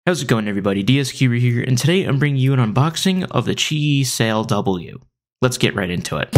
How's it going, everybody? DSCuber here, and today I'm bringing you an unboxing of the QiYi Sail W. Let's get right into it.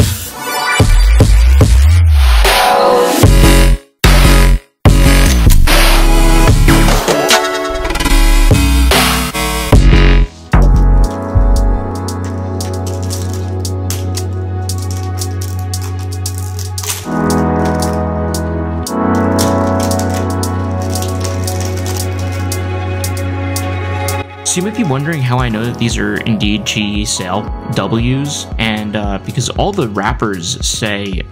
So you might be wondering how I know that these are indeed QiYi Sail W's, and because all the wrappers say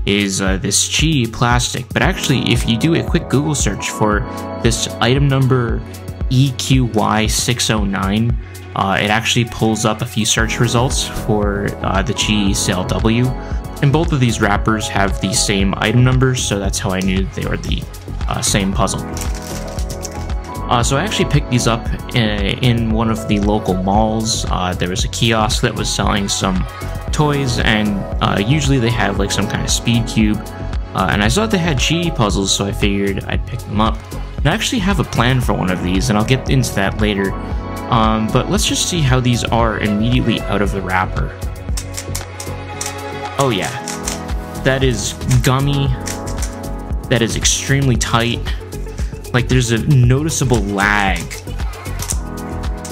is this QiYi plastic, but actually if you do a quick Google search for this item number EQY609, it actually pulls up a few search results for the QiYi Sail W, and both of these wrappers have the same item numbers, so that's how I knew they were the same puzzle. So I actually picked these up in one of the local malls. There was a kiosk that was selling some toys, and usually they have like some kind of SpeedCube. And I saw that they had QiYi puzzles, so I figured I'd pick them up. And I actually have a plan for one of these, and I'll get into that later. But let's just see how these are immediately out of the wrapper. Oh yeah, that is gummy. That is extremely tight. Like, there's a noticeable lag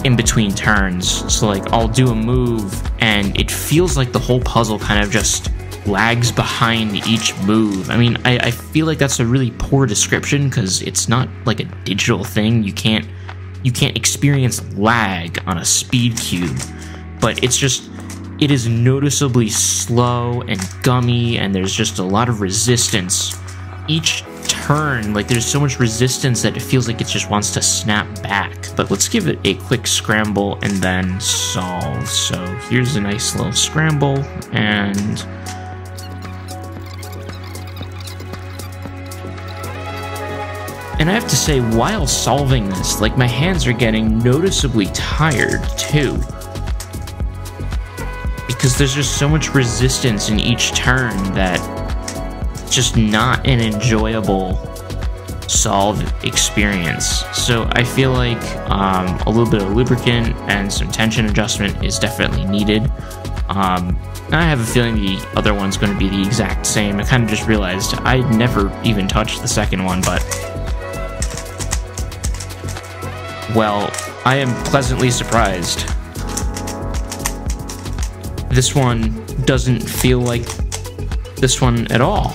in between turns. So like, I'll do a move and it feels like the whole puzzle kind of just lags behind each move. I mean, I feel like that's a really poor description because it's not like a digital thing. You can't experience lag on a SpeedCube, but it is noticeably slow and gummy, and there's just a lot of resistance each turn. Like, there's so much resistance that it feels like it just wants to snap back. But let's give it a quick scramble and then solve. So here's a nice little scramble, and I have to say, while solving this, like, my hands are getting noticeably tired too, because there's just so much resistance in each turn that just not an enjoyable solve experience. So I feel like a little bit of lubricant and some tension adjustment is definitely needed. I have a feeling the other one's going to be the exact same. I kind of just realized I'd never even touched the second one, but well, I am pleasantly surprised. This one doesn't feel like this one at all.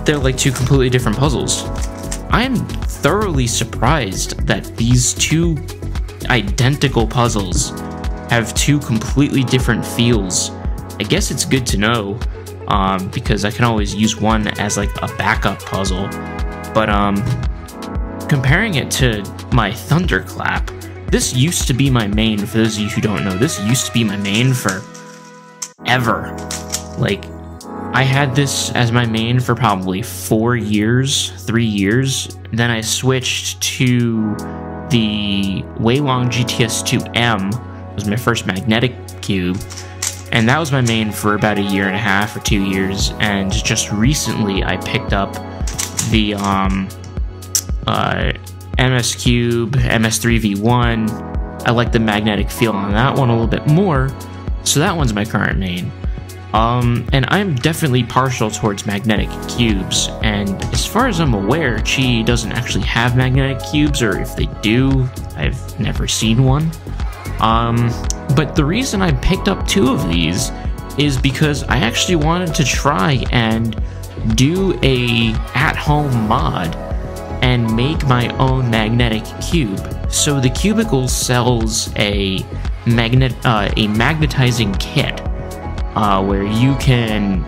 They're like two completely different puzzles. I am thoroughly surprised that these two identical puzzles have two completely different feels. I guess it's good to know, because I can always use one as like a backup puzzle. But comparing it to my thunderclap, this used to be my main. For those of you who don't know, this used to be my main for ever. Like, I had this as my main for probably 3 years. Then I switched to the Weilong GTS 2M. It was my first magnetic cube, and that was my main for about 1.5 years or 2 years. And just recently I picked up the MS Cube, MS3V1. I like the magnetic feel on that one a little bit more, so that one's my current main. And I'm definitely partial towards magnetic cubes, and as far as I'm aware, QiYi doesn't actually have magnetic cubes, or if they do, I've never seen one. But the reason I picked up 2 of these is because I actually wanted to try and do a at-home mod and make my own magnetic cube. So TheCubicle sells a magnetizing kit, where you can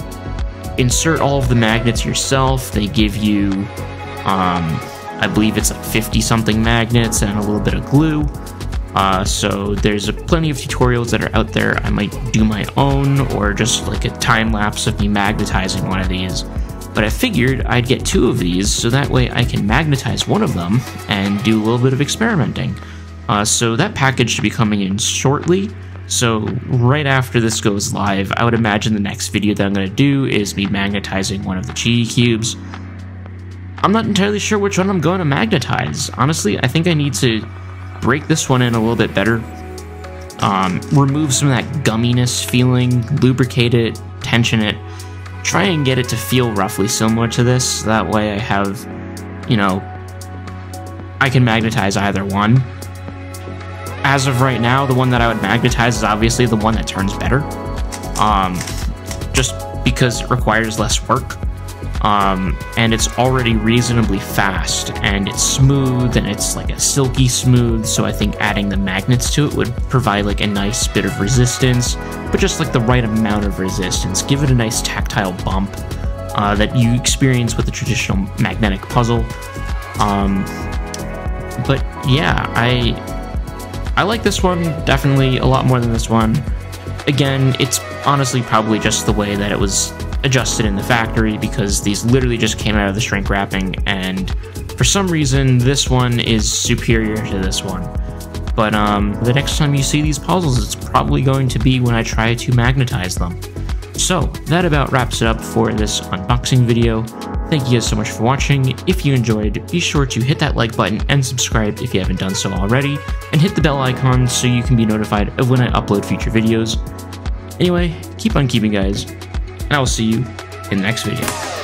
insert all of the magnets yourself. They give you, I believe it's like 50-something magnets and a little bit of glue. So there's plenty of tutorials that are out there. I might do my own, or just like a time lapse of me magnetizing one of these. But I figured I'd get 2 of these, so that way I can magnetize one of them and do a little bit of experimenting. So that package should be coming in shortly. So right after this goes live, I would imagine the next video that I'm going to do is me magnetizing one of the QiYi cubes. I'm not entirely sure which one I'm going to magnetize. Honestly, I think I need to break this one in a little bit better. Remove some of that gumminess feeling, lubricate it, tension it, try and get it to feel roughly similar to this. That way I have, you know, I can magnetize either one. As of right now, the one that I would magnetize is obviously the one that turns better. Just because it requires less work. And it's already reasonably fast, and it's smooth, and it's like a silky smooth, so I think adding the magnets to it would provide like a nice bit of resistance, but just like the right amount of resistance. Give it a nice tactile bump that you experience with the traditional magnetic puzzle. But yeah, I like this one definitely a lot more than this one. Again, it's honestly probably just the way that it was adjusted in the factory, because these literally just came out of the shrink wrapping, and for some reason this one is superior to this one. But the next time you see these puzzles, it's probably going to be when I try to magnetize them. So that about wraps it up for this unboxing video. Thank you guys so much for watching. If you enjoyed, be sure to hit that like button and subscribe if you haven't done so already, and hit the bell icon so you can be notified of when I upload future videos. Anyway, keep on keeping, guys, and I will see you in the next video.